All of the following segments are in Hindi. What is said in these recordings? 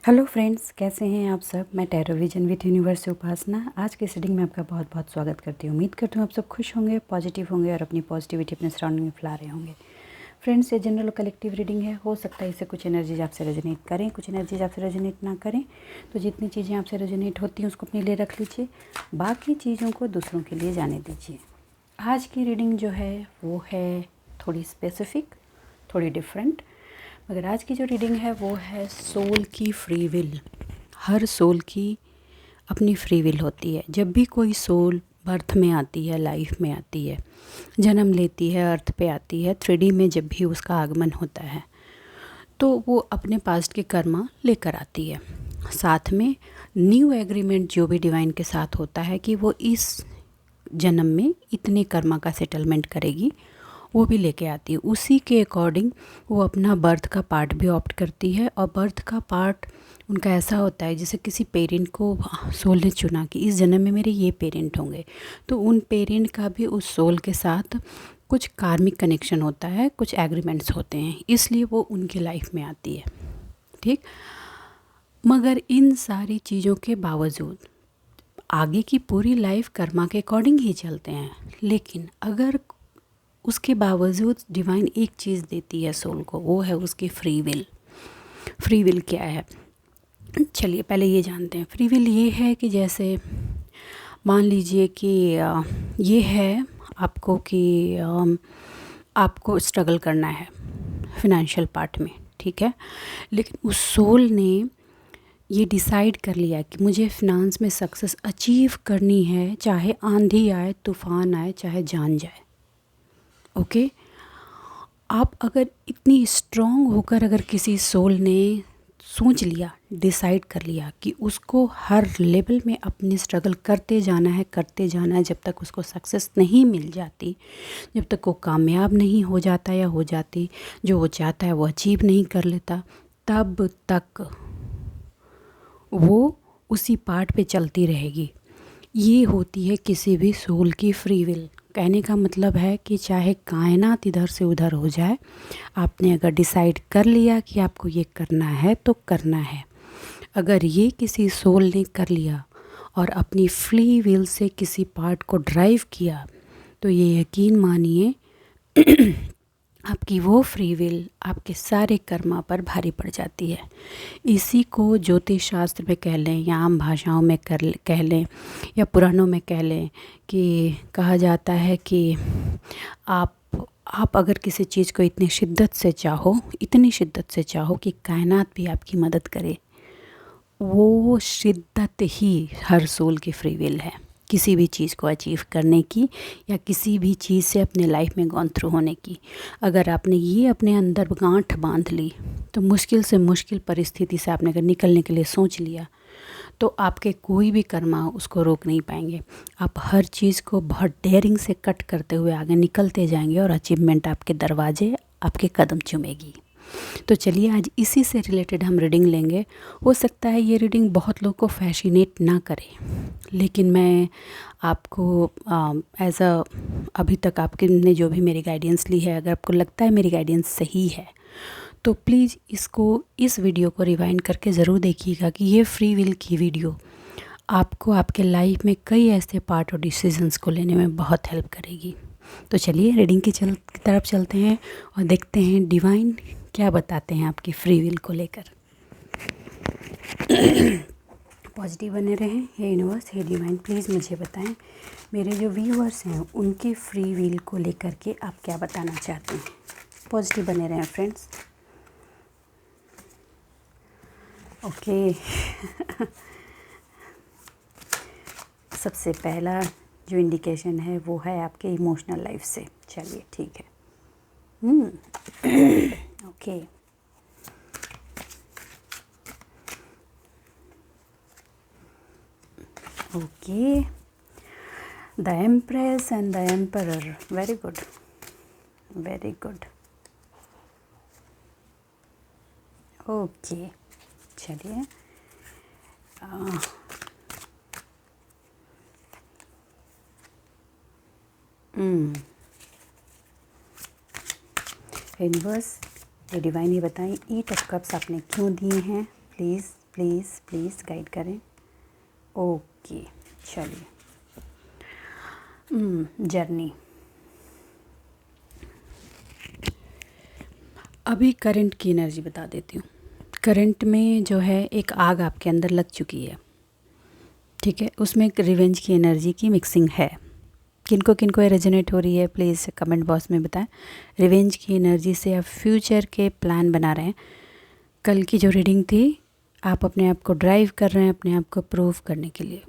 हेलो फ्रेंड्स, कैसे हैं आप सब। मैं टैरो विजन विथ यूनिवर्स से उपासना आज के रीडिंग में आपका बहुत बहुत स्वागत करती हूँ। उम्मीद करती हूँ आप सब खुश होंगे, पॉजिटिव होंगे और अपनी पॉजिटिविटी अपने सराउंडिंग में फैला रहे होंगे। फ्रेंड्स, ये जनरल और कलेक्टिव रीडिंग है। हो सकता है इससे कुछ एनर्जीज आपसे रेजोनेट करें, कुछ एनर्जीज आपसे रेजोनेट ना करें। तो जितनी चीज़ें आपसे रेजोनेट होती हैं उसको अपने लिए रख लीजिए, बाकी चीज़ों को दूसरों के लिए जाने दीजिए। आज की रीडिंग जो है वो है थोड़ी स्पेसिफिक, थोड़ी डिफरेंट, मगर आज की जो रीडिंग है वो है सोल की फ्री विल। हर सोल की अपनी फ्री विल होती है। जब भी कोई सोल बर्थ में आती है, लाइफ में आती है, जन्म लेती है, अर्थ पे आती है, 3D में जब भी उसका आगमन होता है तो वो अपने पास्ट के कर्मा लेकर आती है। साथ में न्यू एग्रीमेंट जो भी डिवाइन के साथ होता है कि वो इस जन्म में इतने कर्मा का सेटलमेंट करेगी, वो भी लेके आती है। उसी के अकॉर्डिंग वो अपना बर्थ का पार्ट भी ऑप्ट करती है। और बर्थ का पार्ट उनका ऐसा होता है जैसे किसी पेरेंट को सोल ने चुना कि इस जन्म में मेरे ये पेरेंट होंगे, तो उन पेरेंट का भी उस सोल के साथ कुछ कार्मिक कनेक्शन होता है, कुछ एग्रीमेंट्स होते हैं, इसलिए वो उनकी लाइफ में आती है। ठीक, मगर इन सारी चीज़ों के बावजूद आगे की पूरी लाइफ कर्मा के अकॉर्डिंग ही चलते हैं। लेकिन अगर उसके बावजूद डिवाइन एक चीज़ देती है सोल को, वो है उसकी फ्री विल। फ्री विल क्या है, चलिए पहले ये जानते हैं। फ्री विल ये है कि जैसे मान लीजिए कि ये है आपको कि आपको स्ट्रगल करना है फिनेंशियल पार्ट में, ठीक है, लेकिन उस सोल ने ये डिसाइड कर लिया कि मुझे फिनांस में सक्सेस अचीव करनी है, चाहे आंधी आए, तूफान आए, चाहे जान जाए। ओके, आप अगर इतनी स्ट्रॉन्ग होकर अगर किसी सोल ने सोच लिया, डिसाइड कर लिया कि उसको हर लेवल में अपनी स्ट्रगल करते जाना है, करते जाना है, जब तक उसको सक्सेस नहीं मिल जाती, जब तक वो कामयाब नहीं हो जाता या हो जाती, जो वो चाहता है वो अचीव नहीं कर लेता, तब तक वो उसी पार्ट पे चलती रहेगी। ये होती है किसी भी सोल की फ्री विल। कहने का मतलब है कि चाहे कायनात इधर से उधर हो जाए, आपने अगर डिसाइड कर लिया कि आपको ये करना है तो करना है। अगर ये किसी सोल ने कर लिया और अपनी फ्री विल से किसी पार्ट को ड्राइव किया, तो ये यकीन मानिए आपकी वो फ्री विल आपके सारे कर्मा पर भारी पड़ जाती है। इसी को ज्योतिष शास्त्र में कह लें या आम भाषाओं में कह लें या पुराणों में कह लें कि कहा जाता है कि आप अगर किसी चीज़ को इतनी शिद्दत से चाहो, इतनी शिद्दत से चाहो कि कायनात भी आपकी मदद करे, वो शिद्दत ही हर सोल की फ्री विल है किसी भी चीज़ को अचीव करने की या किसी भी चीज़ से अपने लाइफ में गॉन थ्रू होने की। अगर आपने ये अपने अंदर गांठ बांध ली, तो मुश्किल से मुश्किल परिस्थिति से आपने अगर निकलने के लिए सोच लिया, तो आपके कोई भी कर्मा उसको रोक नहीं पाएंगे। आप हर चीज़ को बहुत डेयरिंग से कट करते हुए आगे निकलते जाएंगे और अचीवमेंट आपके दरवाजे, आपके कदम चूमेगी। तो चलिए आज इसी से रिलेटेड हम रीडिंग लेंगे। हो सकता है ये रीडिंग बहुत लोगों को फैसिनेट ना करे, लेकिन मैं आपको एज अ अभी तक आपके ने जो भी मेरी गाइडेंस ली है, अगर आपको लगता है मेरी गाइडेंस सही है तो प्लीज़ इस वीडियो को रिवाइंड करके ज़रूर देखिएगा कि ये फ्री विल की वीडियो आपको आपके लाइफ में कई ऐसे पार्ट और डिसीजंस को लेने में बहुत हेल्प करेगी। तो चलिए रीडिंग की तरफ चलते हैं और देखते हैं डिवाइन क्या बताते हैं आपकी फ्री विल को लेकर। पॉजिटिव बने रहें। हे यूनिवर्स, हे डिवाइन, प्लीज़ मुझे बताएं मेरे जो व्यूअर्स हैं उनकी फ्री विल को लेकर के आप क्या बताना चाहते हैं। पॉजिटिव बने रहें फ्रेंड्स। ओके सबसे पहला जो इंडिकेशन है वो है आपके इमोशनल लाइफ से। चलिए ठीक है। Okay, okay, the empress and the emperor. Very good, very good. Okay, चलिए यूनिवर्स, ये डिवाइन ही बताएं ईट ऑफ कप्स आपने क्यों दिए हैं। प्लीज़ प्लीज़ प्लीज़ गाइड करें। ओके चलिए, जर्नी। अभी करंट की एनर्जी बता देती हूँ। करंट में जो है एक आग आपके अंदर लग चुकी है, ठीक है, उसमें एक रिवेंज की एनर्जी की मिक्सिंग है। किनको किनको रेजोनेट हो रही है प्लीज़ कमेंट बॉक्स में बताएं। रिवेंज की एनर्जी से आप फ्यूचर के प्लान बना रहे हैं। कल की जो रीडिंग थी, आप अपने आप को ड्राइव कर रहे हैं अपने आप को प्रूव करने के लिए।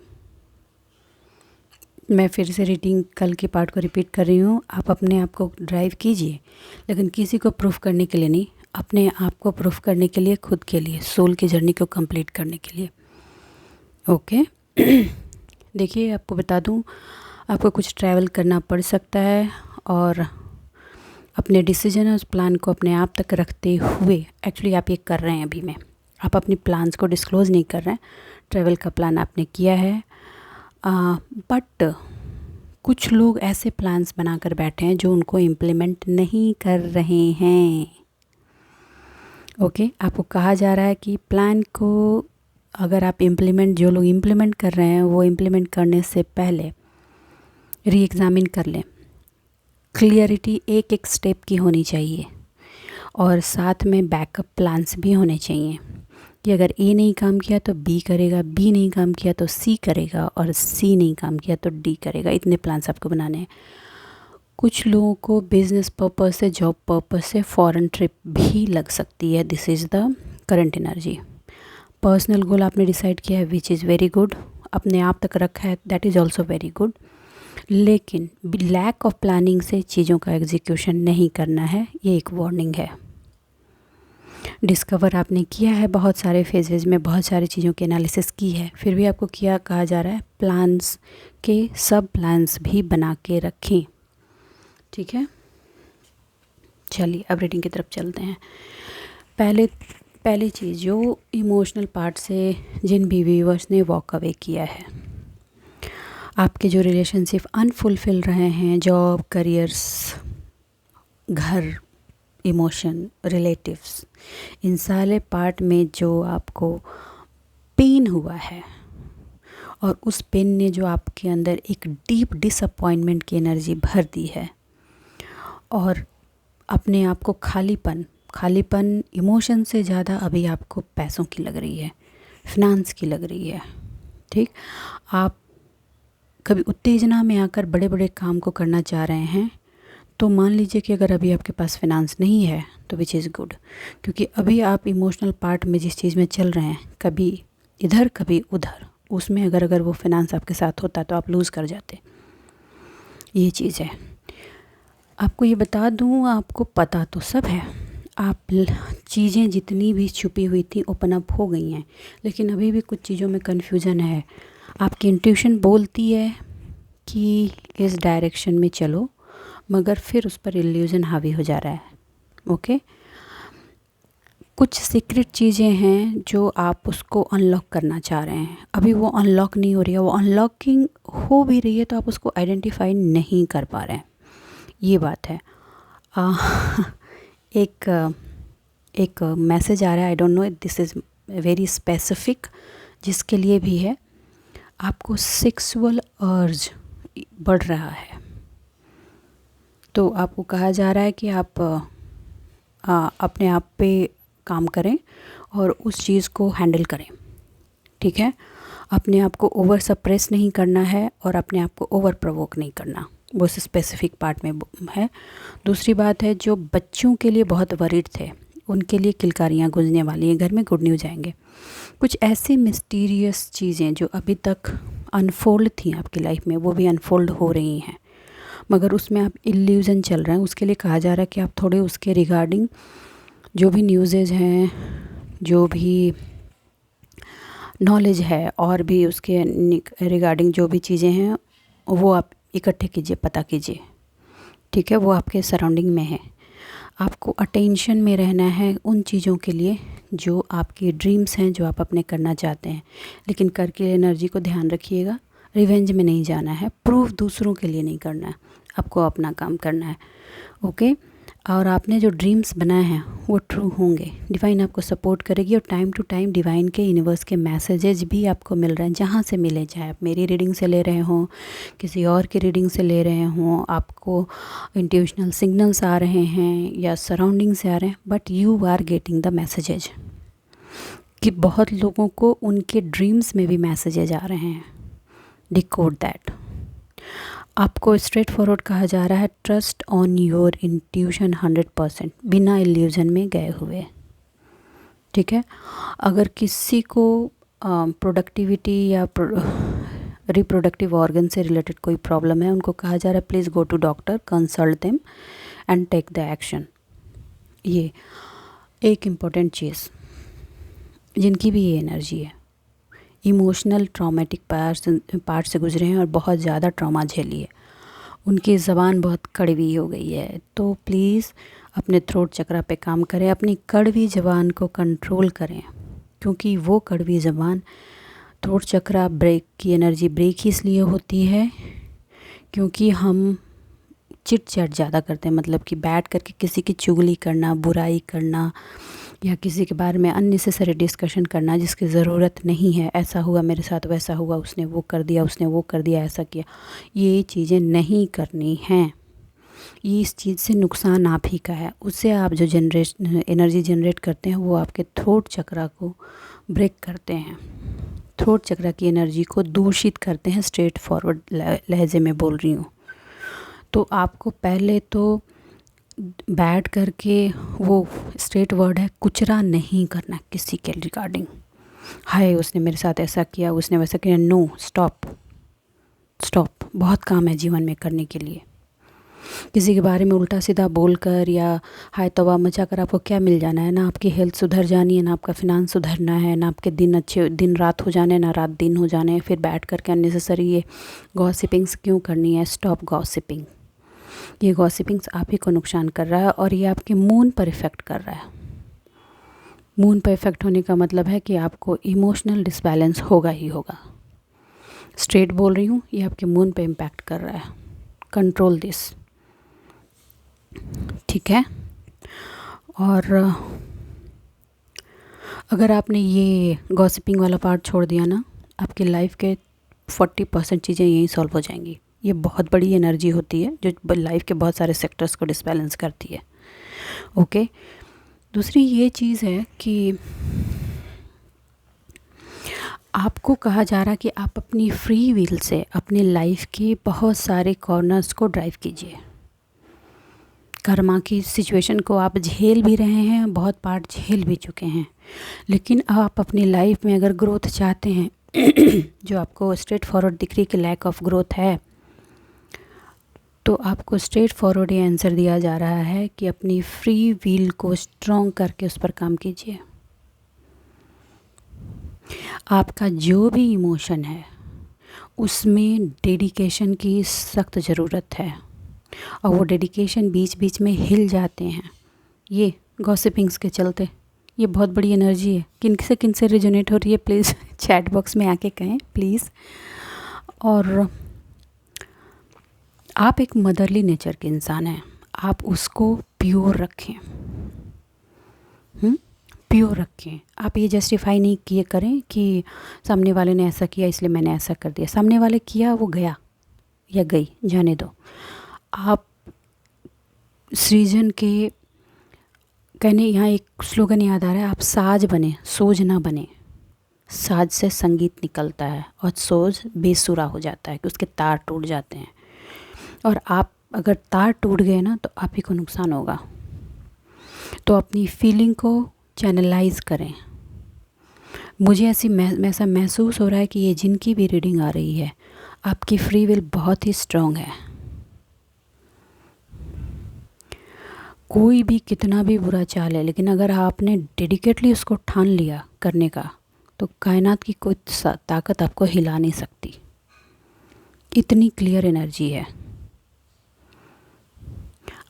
मैं फिर से रीडिंग कल की पार्ट को रिपीट कर रही हूँ। आप अपने आप को ड्राइव कीजिए, लेकिन किसी को प्रूफ करने के लिए नहीं, अपने आप को प्रूफ करने के लिए, खुद के लिए, सोल की जर्नी को कंप्लीट करने के लिए। ओके देखिए, आपको बता दूँ, आपको कुछ ट्रैवल करना पड़ सकता है और अपने डिसीजन और उस प्लान को अपने आप तक रखते हुए एक्चुअली आप ये कर रहे हैं। अभी में आप अपनी प्लान्स को डिस्क्लोज़ नहीं कर रहे हैं। ट्रैवल का प्लान आपने किया है, बट कुछ लोग ऐसे प्लान्स बनाकर बैठे हैं जो उनको इम्प्लीमेंट नहीं कर रहे हैं। ओके आपको कहा जा रहा है कि प्लान को अगर आप जो लोग इम्प्लीमेंट कर रहे हैं वो इम्प्लीमेंट करने से पहले री एग्ज़ामिन कर लें। क्लियरिटी एक एक स्टेप की होनी चाहिए और साथ में बैकअप प्लान्स भी होने चाहिए कि अगर ए नहीं काम किया तो बी करेगा, बी नहीं काम किया तो सी करेगा और सी नहीं काम किया तो डी करेगा। इतने प्लान्स आपको बनाने हैं। कुछ लोगों को बिजनेस पर्पस से, जॉब पर्पस से फॉरेन ट्रिप भी लग सकती है। This is the current energy. Personal goal आपने डिसाइड किया है, विच इज़ वेरी गुड। अपने आप तक रखा है, that is also very good. लेकिन लैक ऑफ प्लानिंग से चीज़ों का एग्जीक्यूशन नहीं करना है, ये एक वार्निंग है। डिस्कवर आपने किया है, बहुत सारे फेजेज़ में बहुत सारी चीज़ों की एनालिसिस की है, फिर भी आपको क्या कहा जा रहा है, प्लान्स के सब प्लान्स भी बना के रखें। ठीक है, चलिए अब रीडिंग की तरफ चलते हैं। पहली चीज़, जो इमोशनल पार्ट से जिन भी व्यूअर्स ने वॉक अवे किया है, आपके जो रिलेशनशिप अनफुलफिल रहे हैं, जॉब, करियर्स, घर, इमोशन, रिलेटिव्स, इन सारे पार्ट में जो आपको पेन हुआ है और उस पेन ने जो आपके अंदर एक डीप डिसअपॉइंटमेंट की एनर्जी भर दी है और अपने आप को खालीपन इमोशन से ज़्यादा अभी आपको पैसों की लग रही है, फिनांस की लग रही है। ठीक, आप कभी उत्तेजना में आकर बड़े बड़े काम को करना चाह रहे हैं, तो मान लीजिए कि अगर अभी आपके पास फिनांस नहीं है तो विच इज़ गुड, क्योंकि अभी आप इमोशनल पार्ट में जिस चीज़ में चल रहे हैं, कभी इधर कभी उधर, उसमें अगर वो फिनांस आपके साथ होता तो आप लूज़ कर जाते। ये चीज़ है। आपको ये बता दूँ, आपको पता तो सब है, आप चीज़ें जितनी भी छुपी हुई थी ओपन अप हो गई हैं, लेकिन अभी भी कुछ चीज़ों में कन्फ्यूज़न है। आपकी इंट्यूशन बोलती है कि इस डायरेक्शन में चलो, मगर फिर उस पर इल्यूज़न हावी हो जा रहा है। ओके, कुछ सीक्रेट चीज़ें हैं जो आप उसको अनलॉक करना चाह रहे हैं, अभी वो अनलॉक नहीं हो रही है। वो अनलॉकिंग हो भी रही है तो आप उसको आइडेंटिफाई नहीं कर पा रहे हैं, ये बात है। एक मैसेज आ रहा है, I don't know, this is very specific, जिसके लिए भी है। आपको सेक्सुअल अर्ज बढ़ रहा है, तो आपको कहा जा रहा है कि आप अपने आप पे काम करें और उस चीज़ को हैंडल करें। ठीक है, अपने आप को ओवर सप्रेस नहीं करना है और अपने आप को ओवर प्रोवोक नहीं करना, वो स्पेसिफिक पार्ट में है। दूसरी बात है, जो बच्चों के लिए बहुत वरीड थे, उनके लिए किलकारियाँ गूंजने वाली हैं, घर में गुड न्यूज़ आएंगे। कुछ ऐसी मिस्टीरियस चीज़ें जो अभी तक अनफोल्ड थी आपकी लाइफ में, वो भी अनफोल्ड हो रही हैं, मगर उसमें आप इल्यूज़न चल रहे हैं। उसके लिए कहा जा रहा है कि आप थोड़े उसके रिगार्डिंग जो भी न्यूज़ेज हैं, जो भी नॉलेज है और भी उसके रिगार्डिंग जो भी चीज़ें हैं, वो आप इकट्ठे कीजिए, पता कीजिए। ठीक है, वो आपके सराउंडिंग में है। आपको अटेंशन में रहना है उन चीज़ों के लिए जो आपकी ड्रीम्स हैं, जो आप अपने करना चाहते हैं, लेकिन करके एनर्जी को ध्यान रखिएगा। रिवेंज में नहीं जाना है, प्रूफ दूसरों के लिए नहीं करना है, आपको अपना काम करना है। ओके, और आपने जो ड्रीम्स बनाए हैं वो ट्रू होंगे। डिवाइन आपको सपोर्ट करेगी और टाइम टू टाइम डिवाइन के यूनिवर्स के मैसेजेस भी आपको मिल रहे हैं, जहाँ से मिले, चाहे आप मेरी रीडिंग से ले रहे हों, किसी और की रीडिंग से ले रहे हों, आपको इंट्यूशनल सिग्नल्स आ रहे हैं या सराउंडिंग से आ रहे हैं, but you are getting the messages. कि बहुत लोगों को उनके ड्रीम्स में भी मैसेजेज आ रहे हैं। Decode that. आपको स्ट्रेट फॉरवर्ड कहा जा रहा है, ट्रस्ट ऑन योर इंट्यूशन 100%, बिना इल्यूजन में गए हुए। ठीक है। अगर किसी को प्रोडक्टिविटी या रिप्रोडक्टिव ऑर्गन से रिलेटेड कोई प्रॉब्लम है, उनको कहा जा रहा है please go to doctor, consult them and take the action. ये एक इम्पॉर्टेंट चीज़, जिनकी भी ये एनर्जी है, इमोशनल ट्रॉमेटिक पार्ट से गुजरे हैं और बहुत ज़्यादा ट्रॉमा झेली है, उनकी ज़बान बहुत कड़वी हो गई है, तो प्लीज़ अपने थ्रोट चक्रा पे काम करें, अपनी कड़वी ज़बान को कंट्रोल करें, क्योंकि वो कड़वी ज़बान, थ्रोट चक्रा ब्रेक की एनर्जी ब्रेक ही इसलिए होती है क्योंकि हम चिट चैट ज़्यादा करते हैं, मतलब कि बैठ करके किसी की चुगली करना, बुराई करना या किसी के बारे में अननेसेसरी डिस्कशन करना जिसकी ज़रूरत नहीं है। ऐसा हुआ मेरे साथ, वैसा हुआ, उसने वो कर दिया, उसने वो कर दिया, ऐसा किया, ये चीज़ें नहीं करनी हैं। ये इस चीज़ से नुकसान आप ही का है। उससे आप जो एनर्जी जनरेट करते हैं वो आपके थ्रोट चक्रा को ब्रेक करते हैं, थ्रोट चक्रा की एनर्जी को दूषित करते हैं। स्ट्रेट फॉरवर्ड लहजे में बोल रही हूँ। तो आपको पहले तो बैठ करके, वो स्ट्रेट वर्ड है, कुचरा नहीं करना किसी के रिगार्डिंग। हाय उसने मेरे साथ ऐसा किया, उसने वैसा किया, नो, स्टॉप स्टॉप। बहुत काम है जीवन में करने के लिए। किसी के बारे में उल्टा सीधा बोलकर या हाय तौबा मचा कर आपको क्या मिल जाना है? ना आपकी हेल्थ सुधर जानी है, ना आपका फिनांस सुधरना है, ना आपके दिन अच्छे दिन रात हो जाने, ना रात दिन हो जाने। फिर बैठ करके अननेसेसरी ये गॉसिपिंग्स क्यों करनी है? Stop gossiping. ये गॉसिपिंग्स आप ही को नुकसान कर रहा है और ये आपके मून पर इफ़ेक्ट कर रहा है। मून पर इफ़ेक्ट होने का मतलब है कि आपको इमोशनल डिसबैलेंस होगा ही होगा। स्ट्रेट बोल रही हूँ, ये आपके मून पे इम्पैक्ट कर रहा है। कंट्रोल दिस, ठीक है। और अगर आपने ये गॉसिपिंग वाला पार्ट छोड़ दिया ना, आपकी लाइफ के 40% चीज़ें यहीं सॉल्व हो जाएंगी। ये बहुत बड़ी एनर्जी होती है जो लाइफ के बहुत सारे सेक्टर्स को डिसबैलेंस करती है। ओके। दूसरी ये चीज़ है कि आपको कहा जा रहा है कि आप अपनी फ्री विल से अपने लाइफ के बहुत सारे कॉर्नर्स को ड्राइव कीजिए। कर्मा की सिचुएशन को आप झेल भी रहे हैं, बहुत पार्ट झेल भी चुके हैं, लेकिन आप अपनी लाइफ में अगर ग्रोथ चाहते हैं जो आपको स्ट्रेट फॉरवर्ड दिख रही है कि लैक ऑफ ग्रोथ है, तो आपको स्ट्रेट फॉरवर्ड ये आंसर दिया जा रहा है कि अपनी फ्री विल को स्ट्रॉन्ग करके उस पर काम कीजिए। आपका जो भी इमोशन है उसमें डेडिकेशन की सख्त ज़रूरत है, और वो डेडिकेशन बीच बीच में हिल जाते हैं ये गॉसिपिंग्स के चलते। ये बहुत बड़ी एनर्जी है। किन से रिजोनेट हो रही है प्लीज़ चैट बॉक्स में आके कहें प्लीज़। और आप एक मदरली नेचर के इंसान हैं, आप उसको प्योर रखें, प्योर रखें। आप ये जस्टिफाई नहीं किए करें कि सामने वाले ने ऐसा किया इसलिए मैंने ऐसा कर दिया। सामने वाले किया, वो गया या गई, जाने दो। आप सृजन के कहने, यहाँ एक स्लोगन याद आ रहा है, आप साज बने, सोज ना बने। साज से संगीत निकलता है और सोज बेसुरा हो जाता है कि उसके तार टूट जाते हैं, और आप अगर तार टूट गए ना तो आप ही को नुकसान होगा। तो अपनी फीलिंग को चैनलाइज करें। मुझे ऐसा महसूस हो रहा है कि ये जिनकी भी रीडिंग आ रही है, आपकी फ्री विल बहुत ही स्ट्रॉन्ग है। कोई भी कितना भी बुरा चाल है, लेकिन अगर आपने डेडिकेटली उसको ठान लिया करने का, तो कायनात की कोई ताकत आपको हिला नहीं सकती। इतनी क्लियर एनर्जी है।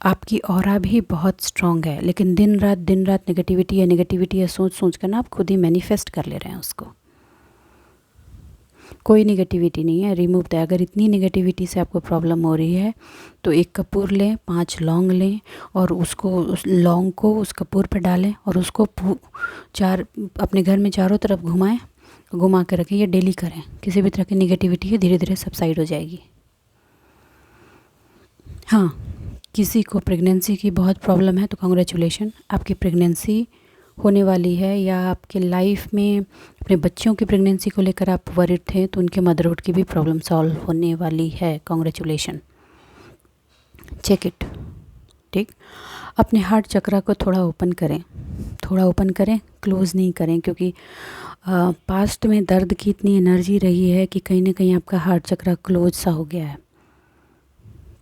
आपकी ऑरा भी बहुत स्ट्रॉन्ग है, लेकिन दिन रात नेगेटिविटी या सोच कर ना आप खुद ही मैनिफेस्ट कर ले रहे हैं उसको। कोई नेगेटिविटी नहीं है, रिमूव द। अगर इतनी नेगेटिविटी से आपको प्रॉब्लम हो रही है तो एक कपूर लें, 5 लौंग लें और उसको, उस लौंग को उस कपूर पे डालें और उसको अपने घर में चारों तरफ घुमाएं, घुमा के रखें। ये डेली करें, किसी भी तरह की नेगेटिविटी है धीरे धीरे सबसाइड हो जाएगी। हाँ, किसी को प्रेगनेंसी की बहुत प्रॉब्लम है तो कॉन्ग्रेचुलेशन, आपकी प्रेगनेंसी होने वाली है, या आपके लाइफ में अपने बच्चों की प्रेगनेंसी को लेकर आप वरिड थे तो उनके मदरहुड की भी प्रॉब्लम सॉल्व होने वाली है। Congratulation, check it. ठीक, अपने हार्ट चक्रा को थोड़ा ओपन करें, थोड़ा ओपन करें, क्लोज़ नहीं करें, क्योंकि पास्ट में दर्द की इतनी एनर्जी रही है कि कहीं ना कहीं आपका हार्ट चक्रा क्लोज सा हो गया है।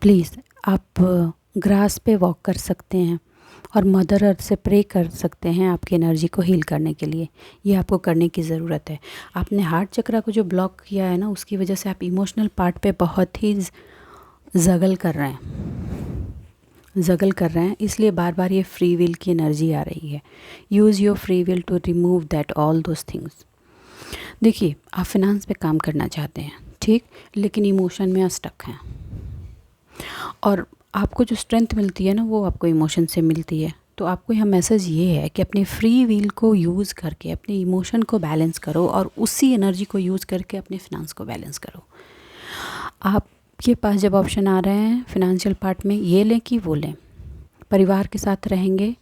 प्लीज़, आप ग्रास पे वॉक कर सकते हैं और मदर अर्थ से प्रे कर सकते हैं आपकी एनर्जी को हील करने के लिए। ये आपको करने की ज़रूरत है। आपने हार्ट चक्रा को जो ब्लॉक किया है ना, उसकी वजह से आप इमोशनल पार्ट पे बहुत ही जगल कर रहे हैं, इसलिए बार बार ये फ्री विल की एनर्जी आ रही है। Use your free will to remove that all those things. देखिए, आप फिनांस पे काम करना चाहते हैं, ठीक, लेकिन इमोशन में स्टक हैं, और आपको जो स्ट्रेंथ मिलती है ना वो आपको इमोशन से मिलती है। तो आपको यहाँ मैसेज ये है कि अपने फ्री विल को यूज़ करके अपने इमोशन को बैलेंस करो और उसी एनर्जी को यूज़ करके अपने फिनांस को बैलेंस करो। आपके पास जब ऑप्शन आ रहे हैं फिनेंशियल पार्ट में, ये लें कि वो लें। परिवार के साथ रहेंगे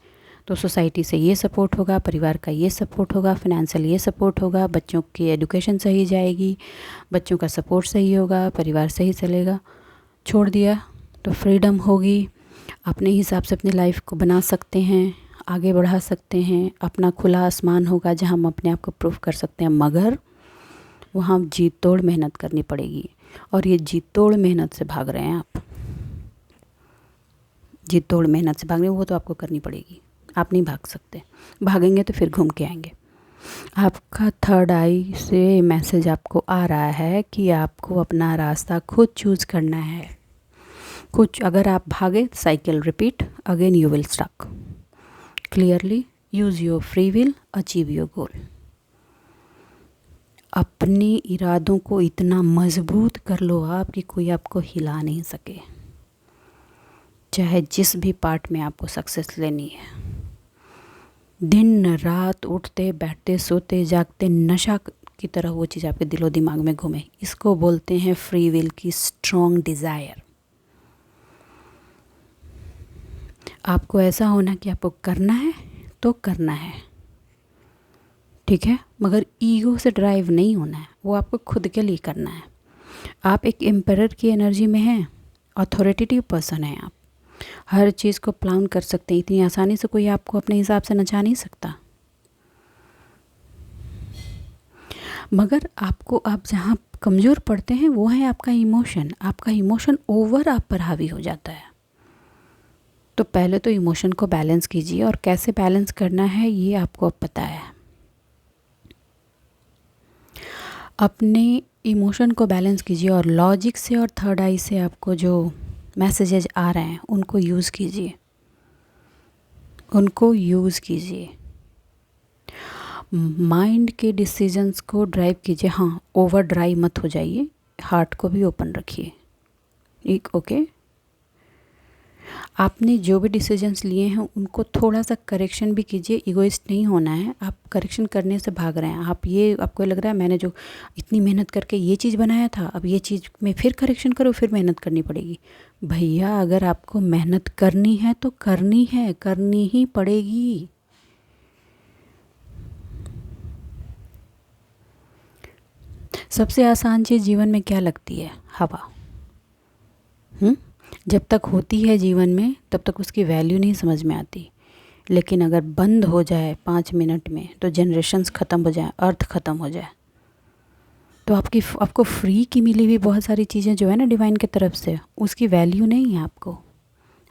तो सोसाइटी से ये सपोर्ट होगा, परिवार का ये सपोर्ट होगा, फिनेंशियल ये सपोर्ट होगा, बच्चों की एजुकेशन सही जाएगी, बच्चों का सपोर्ट सही होगा, परिवार सही चलेगा। छोड़ दिया तो फ्रीडम होगी, अपने हिसाब से अपनी लाइफ को बना सकते हैं, आगे बढ़ा सकते हैं। अपना खुला आसमान होगा जहां हम अपने आप को प्रूव कर सकते हैं, मगर वहाँ जी तोड़ मेहनत करनी पड़ेगी। और ये जी तोड़ मेहनत से भाग रहे हैं आप, जी तोड़ मेहनत से भाग रहे हैं, वो तो आपको करनी पड़ेगी, आप नहीं भाग सकते। भागेंगे तो फिर घूम के आएंगे। आपका थर्ड आई से मैसेज आपको आ रहा है कि आपको अपना रास्ता खुद चूज़ करना है। कुछ अगर आप भागे, cycle repeat, again you will stuck. Clearly use your free will, achieve your goal. अपने इरादों को इतना मजबूत कर लो आप कि कोई आपको हिला नहीं सके, चाहे जिस भी पार्ट में आपको सक्सेस लेनी है। दिन रात उठते बैठते सोते जागते नशा की तरह वो चीज़ आपके दिलो दिमाग में घूमे, इसको बोलते हैं फ्री विल की स्ट्रॉन्ग डिज़ायर। आपको ऐसा होना कि आपको करना है तो करना है, ठीक है, मगर ईगो से ड्राइव नहीं होना है, वो आपको खुद के लिए करना है। आप एक एम्परर की एनर्जी में हैं, अथॉरिटेटिव पर्सन हैं, आप हर चीज़ को प्लान कर सकते हैं। इतनी आसानी से कोई आपको अपने हिसाब से नचा नहीं सकता। मगर आपको, आप जहाँ कमज़ोर पड़ते हैं वो है आपका इमोशन। आपका इमोशन ओवर आप पर हावी हो जाता है। तो पहले तो इमोशन को बैलेंस कीजिए, और कैसे बैलेंस करना है ये आपको अब पता है। अपने इमोशन को बैलेंस कीजिए और लॉजिक से और थर्ड आई से आपको जो मैसेजेज आ रहे हैं उनको यूज़ कीजिए, उनको यूज़ कीजिए। माइंड के डिसीजंस को ड्राइव कीजिए, हाँ, ओवर ड्राइव मत हो जाइए, हार्ट को भी ओपन रखिए। एक ओके, आपने जो भी डिसीजंस लिए हैं उनको थोड़ा सा करेक्शन भी कीजिए। इगोइस्ट नहीं होना है, आप करेक्शन करने से भाग रहे हैं। आपको लग रहा है मैंने जो इतनी मेहनत करके ये चीज़ बनाया था, अब ये चीज़ में फिर करेक्शन करो, फिर मेहनत करनी पड़ेगी। भैया, अगर आपको मेहनत करनी है तो करनी है, करनी ही पड़ेगी। सबसे आसान चीज़ जीवन में क्या लगती है? हवा। जब तक होती है जीवन में तब तक उसकी वैल्यू नहीं समझ में आती, लेकिन अगर बंद हो जाए 5 मिनट में तो जनरेशन्स ख़त्म हो जाए, अर्थ ख़त्म हो जाए, तो आपको फ्री की मिली हुई बहुत सारी चीज़ें जो है ना डिवाइन की तरफ से, उसकी वैल्यू नहीं है आपको।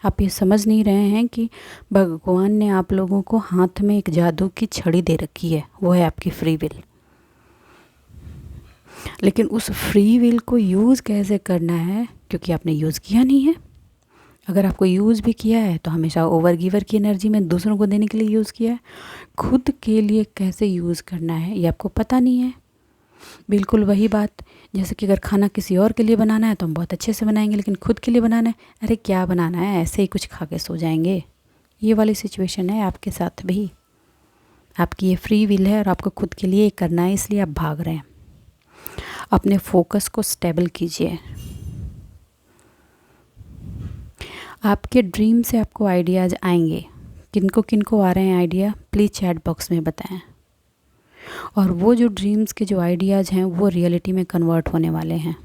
आप ये समझ नहीं रहे हैं कि भगवान ने आप लोगों को हाथ में एक जादू की छड़ी दे रखी है, वो है आपकी फ्री विल। लेकिन उस फ्री विल को यूज़ कैसे करना है, क्योंकि आपने यूज़ किया नहीं है। अगर आपको यूज़ भी किया है तो हमेशा ओवर गिवर की एनर्जी में दूसरों को देने के लिए यूज़ किया है। खुद के लिए कैसे यूज़ करना है ये आपको पता नहीं है। बिल्कुल वही बात, जैसे कि अगर खाना किसी और के लिए बनाना है तो हम बहुत अच्छे से बनाएंगे, लेकिन खुद के लिए बनाना है, अरे क्या बनाना है, ऐसे ही कुछ खा के सो जाएंगे। ये वाली सिचुएशन है आपके साथ भी। आपकी ये फ्री विल है और आपको खुद के लिए करना है, इसलिए आप भाग रहे हैं। अपने फोकस को स्टेबल कीजिए। आपके ड्रीम से आपको आइडियाज़ आएंगे। किनको किनको आ रहे हैं आइडिया, प्लीज़ चैट बॉक्स में बताएं। और वो जो ड्रीम्स के जो आइडियाज़ हैं वो रियलिटी में कन्वर्ट होने वाले हैं।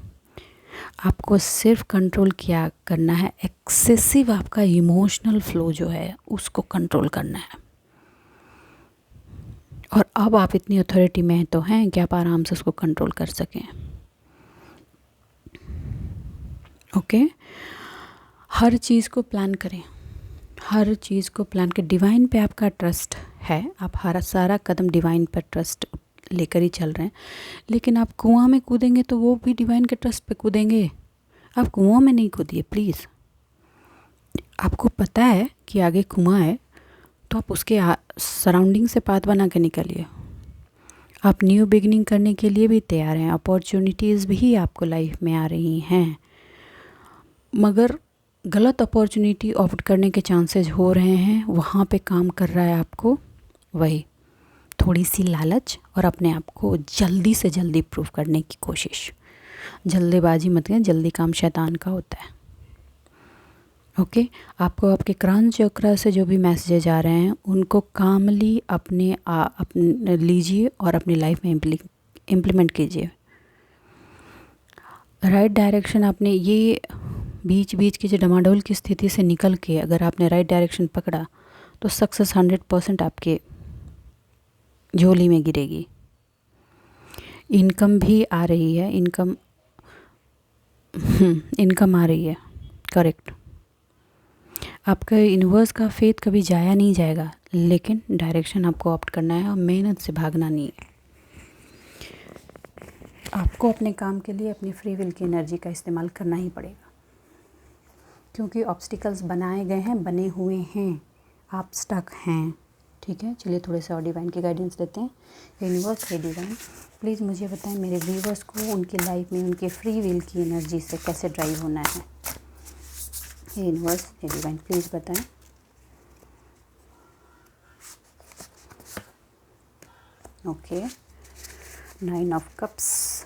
आपको सिर्फ कंट्रोल क्या करना है, एक्सेसिव आपका इमोशनल फ्लो जो है उसको कंट्रोल करना है। और अब आप इतनी अथॉरिटी में तो हैं कि आप आराम से उसको कंट्रोल कर सकें। ओके, हर चीज़ को प्लान करें, हर चीज़ को प्लान करें। डिवाइन पे आपका ट्रस्ट है, आप हर सारा कदम डिवाइन पर ट्रस्ट लेकर ही चल रहे हैं। लेकिन आप कुआं में कूदेंगे तो वो भी डिवाइन के ट्रस्ट पे कूदेंगे। आप कुआं में नहीं कूदिए प्लीज़। आपको पता है कि आगे कुआं है तो आप उसके सराउंडिंग से पाथ बना के निकलिए। आप न्यू बिगिनिंग करने के लिए भी तैयार हैं, अपॉर्चुनिटीज़ भी आपको लाइफ में आ रही हैं, मगर गलत अपॉर्चुनिटी ऑप्ट करने के चांसेस हो रहे हैं। वहाँ पे काम कर रहा है आपको वही थोड़ी सी लालच और अपने आप को जल्दी से जल्दी प्रूव करने की कोशिश। जल्दीबाजी मत करें, जल्दी काम शैतान का होता है। ओके, आपको आपके क्राउन चक्र से जो भी मैसेजेज आ रहे हैं उनको कामली अपने लीजिए और अपनी लाइफ में इम्प्लीमेंट कीजिए। राइट डायरेक्शन, आपने ये बीच बीच की जो डमाडोल की स्थिति से निकल के अगर आपने राइट डायरेक्शन पकड़ा तो सक्सेस 100% आपके झोली में गिरेगी। इनकम भी आ रही है, इनकम आ रही है, करेक्ट। आपका यूनिवर्स का फेथ कभी जाया नहीं जाएगा, लेकिन डायरेक्शन आपको ऑप्ट करना है और मेहनत से भागना नहीं है। आपको अपने काम के लिए अपनी फ्री विल की एनर्जी का इस्तेमाल करना ही पड़ेगा, क्योंकि ऑब्स्टिकल्स बनाए गए हैं, बने हुए हैं, आप स्टक हैं। ठीक है, चलिए थोड़े से और डिवाइन की गाइडेंस देते हैं। यूनिवर्स, हे डिवाइन, प्लीज़ मुझे बताएं मेरे व्यूवर्स को उनकी लाइफ में उनके फ्री विल की एनर्जी से कैसे ड्राइव होना है। हे यूनिवर्स, हे डिवाइन, प्लीज़ बताएं। ओके, 9 ऑफ कप्स,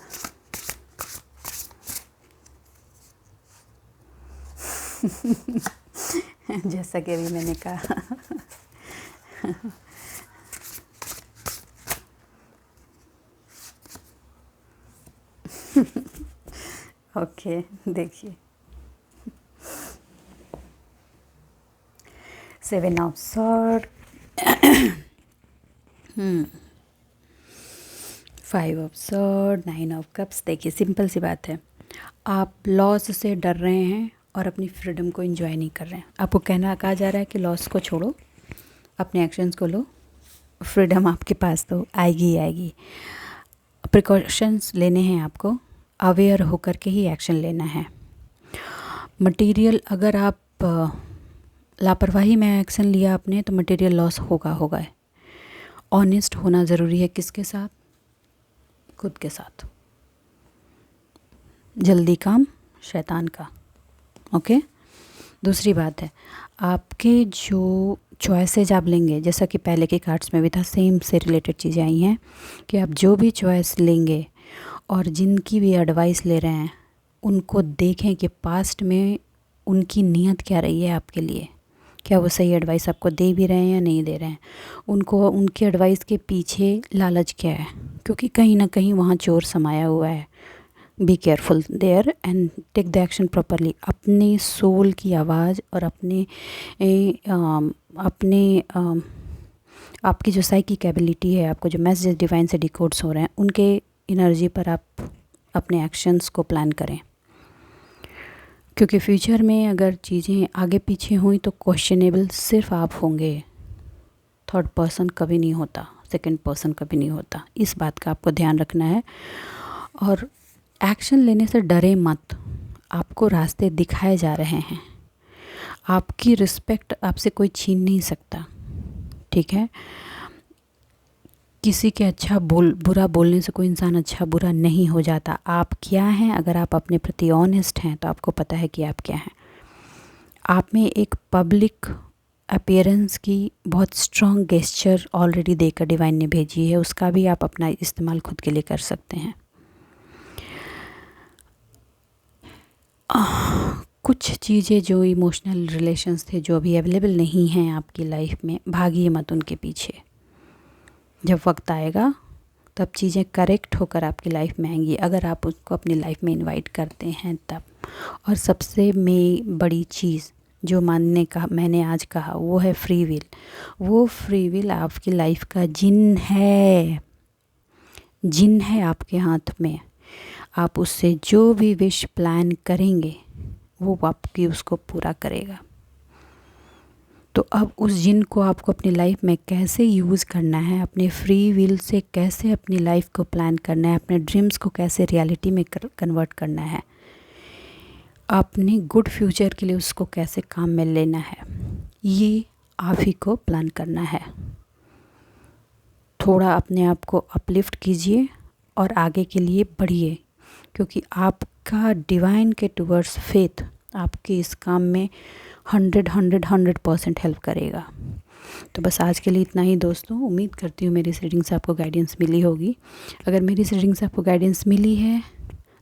जैसा कि अभी मैंने कहा ओके, देखिए 7 of sword, 5 of sword, 9 of cups. देखिए सिंपल सी बात है, आप लॉस से डर रहे हैं और अपनी फ्रीडम को एंजॉय नहीं कर रहे हैं। आपको कहा जा रहा है कि लॉस को छोड़ो, अपने एक्शंस को लो, फ्रीडम आपके पास तो आएगी ही आएगी। प्रिकॉशंस लेने हैं आपको, अवेयर होकर के ही एक्शन लेना है। मटेरियल, अगर आप लापरवाही में एक्शन लिया आपने तो मटेरियल लॉस होगा। ऑनेस्ट होना ज़रूरी है, किसके साथ? खुद के साथ। जल्दी काम शैतान का। ओके, दूसरी बात है, आपके जो चॉइसेज आप लेंगे, जैसा कि पहले के कार्ड्स में भी था, सेम से रिलेटेड चीज़ें आई हैं कि आप जो भी चॉइस लेंगे और जिनकी भी एडवाइस ले रहे हैं उनको देखें कि पास्ट में उनकी नीयत क्या रही है आपके लिए। क्या वो सही एडवाइस आपको दे भी रहे हैं या नहीं दे रहे हैं। उनको उनकी एडवाइस के पीछे लालच क्या है, क्योंकि कहीं ना कहीं वहाँ चोर समाया हुआ है। Be careful there and take the action properly. अपने सोल की आवाज़ और आपकी जो साइकिक एबिलिटी है, आपको जो मैसेज डिवाइन से डिकोड्स हो रहे हैं, उनके एनर्जी पर आप अपने एक्शंस को प्लान करें, क्योंकि फ्यूचर में अगर चीज़ें आगे पीछे हुई तो क्वेश्चनेबल सिर्फ आप होंगे। थर्ड पर्सन कभी नहीं होता, सेकंड पर्सन कभी नहीं होता। इस बात का आपको ध्यान रखना है। और एक्शन लेने से डरे मत, आपको रास्ते दिखाए जा रहे हैं। आपकी रिस्पेक्ट आपसे कोई छीन नहीं सकता। ठीक है, किसी के बुरा बोलने से कोई इंसान अच्छा बुरा नहीं हो जाता। आप क्या हैं, अगर आप अपने प्रति ऑनेस्ट हैं तो आपको पता है कि आप क्या हैं। आप में एक पब्लिक अपीयरेंस की बहुत स्ट्रॉन्ग गेस्चर ऑलरेडी देकर डिवाइन ने भेजी है, उसका भी आप अपना इस्तेमाल खुद के लिए कर सकते हैं। कुछ चीज़ें जो इमोशनल रिलेशंस थे जो अभी अवेलेबल नहीं हैं आपकी लाइफ में, भागिए मत उनके पीछे। जब वक्त आएगा तब चीज़ें करेक्ट होकर आपकी लाइफ में आएंगी, अगर आप उसको अपनी लाइफ में इनवाइट करते हैं तब। और सबसे बड़ी चीज़ जो मैंने आज कहा वो है फ्री विल। वो फ्री विल आपकी लाइफ का जिन है आपके हाथ में। आप उससे जो भी विश प्लान करेंगे वो आपकी उसको पूरा करेगा। तो अब उस जिन को आपको अपनी लाइफ में कैसे यूज़ करना है, अपने फ्री विल से कैसे अपनी लाइफ को प्लान करना है, अपने ड्रीम्स को कैसे रियलिटी में कन्वर्ट करना है, अपने गुड फ्यूचर के लिए उसको कैसे काम में लेना है, ये आप ही को प्लान करना है। थोड़ा अपने आप को अपलिफ्ट कीजिए और आगे के लिए बढ़िए, क्योंकि आपका डिवाइन के टुवर्ड्स फेथ आपके इस काम में 100% हेल्प करेगा। तो बस आज के लिए इतना ही दोस्तों। उम्मीद करती हूँ मेरी इस रीडिंग से आपको गाइडेंस मिली होगी। अगर मेरी इस रीडिंग से आपको गाइडेंस मिली है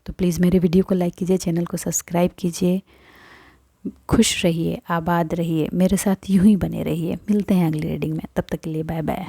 तो प्लीज़ मेरे वीडियो को लाइक कीजिए, चैनल को सब्सक्राइब कीजिए। खुश रहिए, आबाद रहिए, मेरे साथ यूं ही बने रहिए। मिलते हैं अगली रीडिंग में, तब तक के लिए बाय बाय।